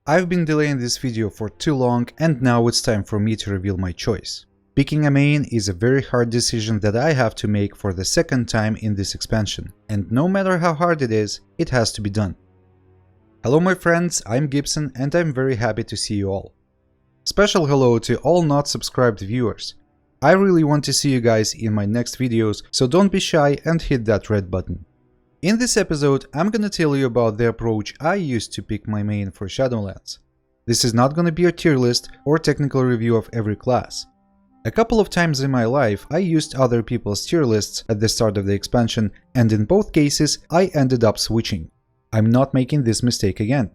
I've been delaying this video for too long and now it's time for me to reveal my choice. Picking a main is a very hard decision that I have to make for the second time in this expansion, and no matter how hard it is, it has to be done. Hello my friends, I'm Gibson and I'm very happy to see you all. Special hello to all not subscribed viewers. I really want to see you guys in my next videos, so don't be shy and hit that red button. In this episode, I'm gonna tell you about the approach I used to pick my main for Shadowlands. This is not gonna be a tier list or technical review of every class. A couple of times in my life I used other people's tier lists at the start of the expansion, and in both cases I ended up switching. I'm not making this mistake again.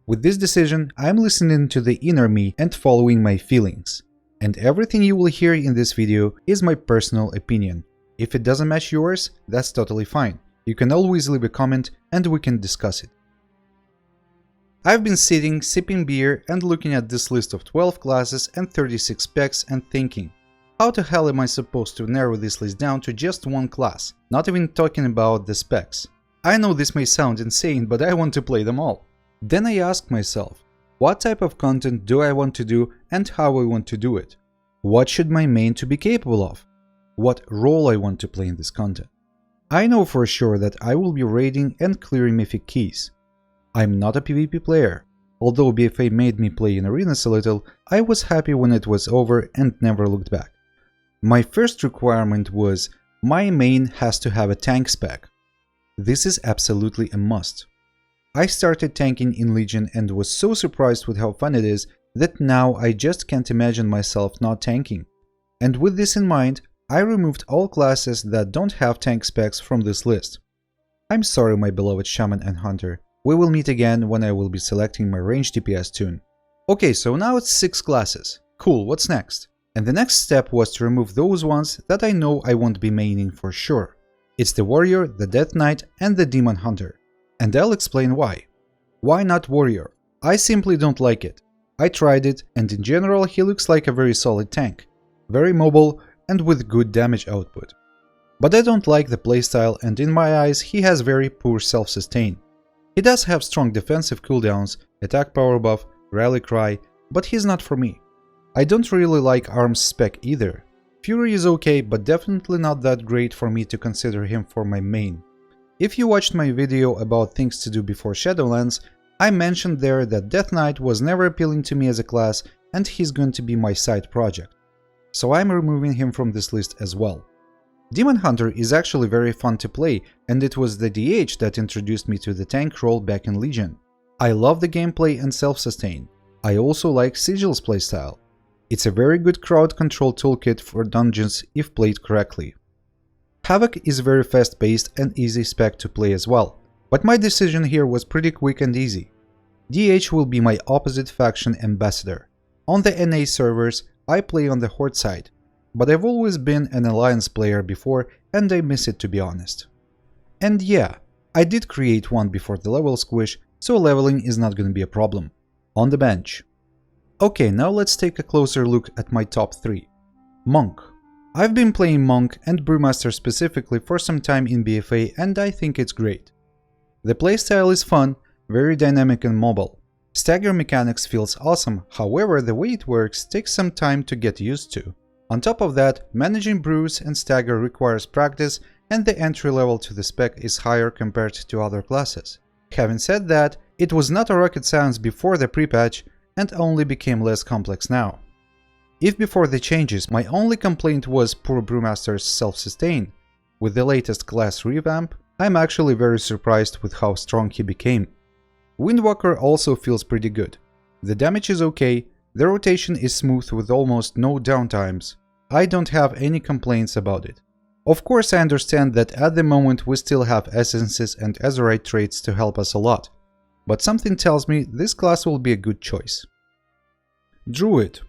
With this decision, I'm listening to the inner me and following my feelings. And everything you will hear in this video is my personal opinion. If it doesn't match yours, that's totally fine. You can always leave a comment and we can discuss it. I've been sitting, sipping beer and looking at this list of 12 classes and 36 specs and thinking, how the hell am I supposed to narrow this list down to just one class, not even talking about the specs? I know this may sound insane, but I want to play them all. Then I asked myself, what type of content do I want to do and how I want to do it? What should my main to be capable of? What role I want to play in this content? I know for sure that I will be raiding and clearing mythic keys. I'm not a PvP player. Although BFA made me play in arenas a little, I was happy when it was over and never looked back. My first requirement was, my main has to have a tank spec. This is absolutely a must. I started tanking in Legion and was so surprised with how fun it is that now I just can't imagine myself not tanking. And with this in mind, I removed all classes that don't have tank specs from this list. I'm sorry my beloved Shaman and Hunter, we will meet again when I will be selecting my range DPS toon. Okay, so now it's 6 classes. Cool, what's next? And the next step was to remove those ones that I know I won't be maining for sure. It's the Warrior, the Death Knight and the Demon Hunter. And I'll explain why. Why not Warrior? I simply don't like it. I tried it and in general he looks like a very solid tank. Very mobile and with good damage output. But I don't like the playstyle and in my eyes he has very poor self-sustain. He does have strong defensive cooldowns, attack power buff, rally cry, but he's not for me. I don't really like Arms spec either. Fury is okay, but definitely not that great for me to consider him for my main. If you watched my video about things to do before Shadowlands, I mentioned there that Death Knight was never appealing to me as a class and he's going to be my side project. So I'm removing him from this list as well. Demon Hunter is actually very fun to play, and it was the DH that introduced me to the tank role back in Legion. I love the gameplay and self-sustain. I also like Sigil's playstyle. It's a very good crowd control toolkit for dungeons if played correctly. Havoc is very fast-paced and easy spec to play as well, but my decision here was pretty quick and easy. DH will be my opposite faction ambassador. On the NA servers, I play on the Horde side, but I've always been an Alliance player before and I miss it to be honest. And yeah, I did create one before the level squish, so leveling is not gonna be a problem. On the bench. Okay, now let's take a closer look at my top 3. Monk. I've been playing Monk and Brewmaster specifically for some time in BFA and I think it's great. The playstyle is fun, very dynamic and mobile. Stagger mechanics feels awesome, however the way it works takes some time to get used to. On top of that, managing brews and stagger requires practice and the entry level to the spec is higher compared to other classes. Having said that, it was not a rocket science before the pre-patch and only became less complex now. If before the changes my only complaint was poor Brewmaster's self-sustain, with the latest class revamp, I'm actually very surprised with how strong he became. Windwalker also feels pretty good. The damage is okay, the rotation is smooth with almost no downtimes. I don't have any complaints about it. Of course I understand that at the moment we still have essences and Azurite traits to help us a lot, but something tells me this class will be a good choice. Druid.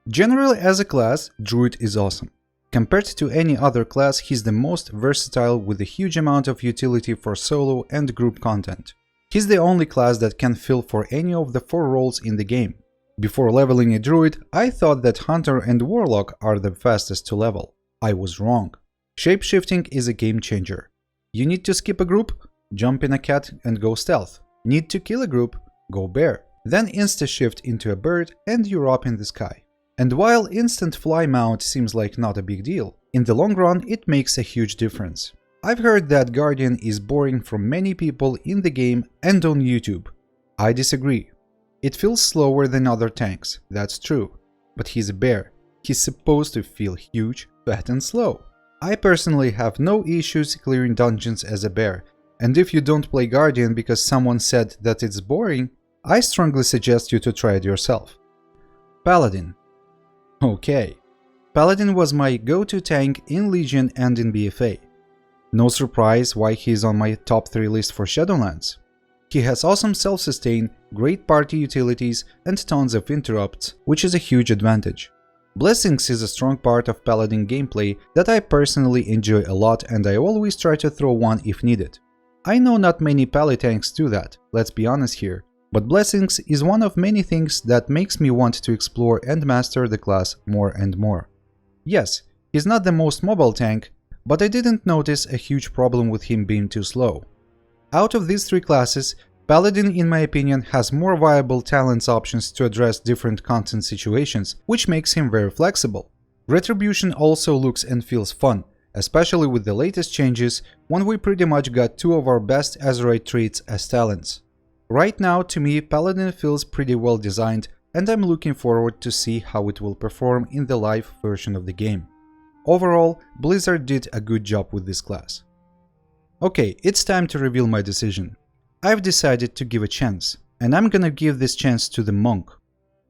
Generally as a class, Druid is awesome. Compared to any other class, he's the most versatile with a huge amount of utility for solo and group content. He's the only class that can fill for any of the 4 roles in the game. Before leveling a Druid, I thought that Hunter and Warlock are the fastest to level. I was wrong. Shapeshifting is a game changer. You need to skip a group? Jump in a cat and go stealth. Need to kill a group? Go bear. then insta-shift into a bird and you're up in the sky. And while instant fly mount seems like not a big deal, in the long run it makes a huge difference. I've heard that Guardian is boring from many people in the game and on YouTube. I disagree. It feels slower than other tanks, that's true. But he's a bear. He's supposed to feel huge, fat and slow. I personally have no issues clearing dungeons as a bear, and if you don't play Guardian because someone said that it's boring, I strongly suggest you to try it yourself. Paladin. Okay. Paladin was my go-to tank in Legion and in BFA. No surprise why he's on my top 3 list for Shadowlands. He has awesome self-sustain, great party utilities and tons of interrupts, which is a huge advantage. Blessings is a strong part of Paladin gameplay that I personally enjoy a lot and I always try to throw one if needed. I know not many Pally tanks do that, let's be honest here, but Blessings is one of many things that makes me want to explore and master the class more and more. Yes, he's not the most mobile tank, but I didn't notice a huge problem with him being too slow. Out of these 3 classes, Paladin in my opinion has more viable talents options to address different content situations, which makes him very flexible. Retribution also looks and feels fun, especially with the latest changes when we pretty much got 2 of our best Azerite traits as talents. Right now to me Paladin feels pretty well designed and I'm looking forward to see how it will perform in the live version of the game. Overall, Blizzard did a good job with this class. Okay, it's time to reveal my decision. I've decided to give a chance, and I'm gonna give this chance to the Monk.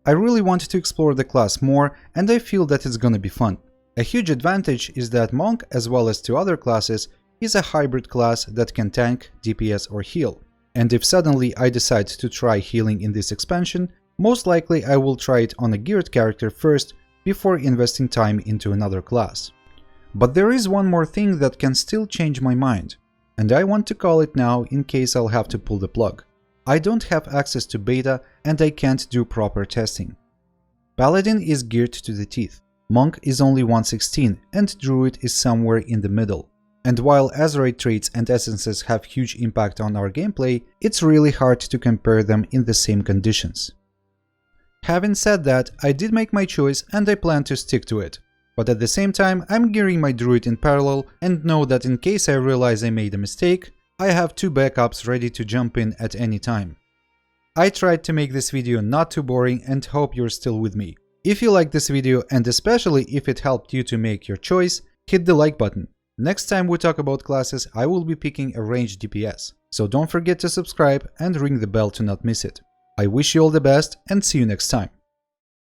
I really want to explore the class more and I feel that it's gonna be fun. A huge advantage is that Monk, as well as 2 other classes, is a hybrid class that can tank, DPS or heal. And if suddenly I decide to try healing in this expansion, most likely I will try it on a geared character first before investing time into another class. But there is one more thing that can still change my mind, and I want to call it now in case I'll have to pull the plug. I don't have access to beta and I can't do proper testing. Paladin is geared to the teeth, Monk is only 116 and Druid is somewhere in the middle. And while Azerite traits and essences have huge impact on our gameplay, it's really hard to compare them in the same conditions. Having said that, I did make my choice and I plan to stick to it. But at the same time, I'm gearing my Druid in parallel and know that in case I realize I made a mistake, I have 2 backups ready to jump in at any time. I tried to make this video not too boring and hope you're still with me. If you liked this video and especially if it helped you to make your choice, hit the like button. Next time we talk about classes, I will be picking a ranged DPS, so don't forget to subscribe and ring the bell to not miss it. I wish you all the best and see you next time.